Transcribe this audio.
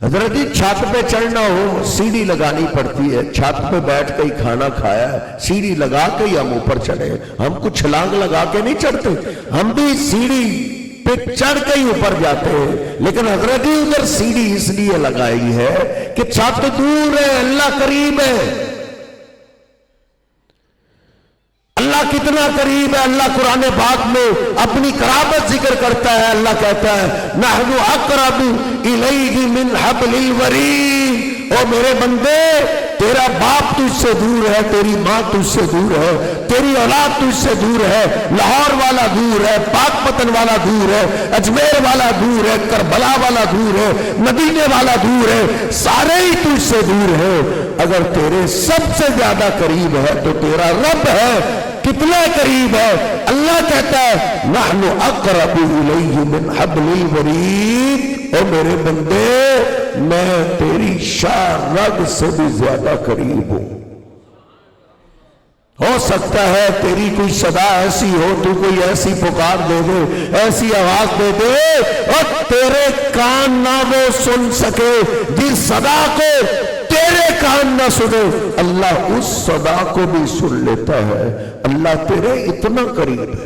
حضرت جی چھت پہ چڑھنا ہو سیڑھی لگانی پڑتی ہے، چھت پہ بیٹھ کے ہی کھانا کھایا ہے، سیڑھی لگا کے ہی ہم اوپر چڑھے، ہم کچھ چھلانگ لگا کے نہیں چڑھتے، ہم بھی سیڑھی پہ چڑھ کے ہی اوپر جاتے ہیں۔ لیکن حضرت جی ادھر سیڑھی اس لیے لگائی ہے کہ چھت دور ہے، اللہ قریب ہے۔ اللہ کتنا قریب ہے، اللہ قرآن پاک میں اپنی قرابت ذکر کرتا ہے۔ اللہ کہتا ہے نحن اقرب الیہ من حبل الورید، او میرے بندے تیرا باپ تجھ سے دور ہے، تیری ماں تجھ سے دور ہے، تیری اولاد تجھ سے دور ہے، لاہور والا دور ہے، پاک پتن والا دور ہے، اجمیر والا دور ہے، کربلا والا دور ہے، مدینے والا دور ہے، سارے ہی تجھ سے دور ہے۔ اگر تیرے سب سے زیادہ قریب ہے تو تیرا رب ہے، کتنا قریب ہے۔ اللہ کہتا ہے نحن اقرب الیہ من حبل الورید، اے میرے بندے میں تیری شاہ رگ سے بھی زیادہ قریب ہوں۔ ہو سکتا ہے تیری کوئی صدا ایسی ہو، تو کوئی ایسی پکار دے دے، ایسی آواز دے دے اور تیرے کان نہ وہ سن سکے جس صدا کو تیرے کان نہ سنے، اللہ اس صدا کو بھی سن لیتا ہے۔ اللہ تیرے اتنا قریب ہے۔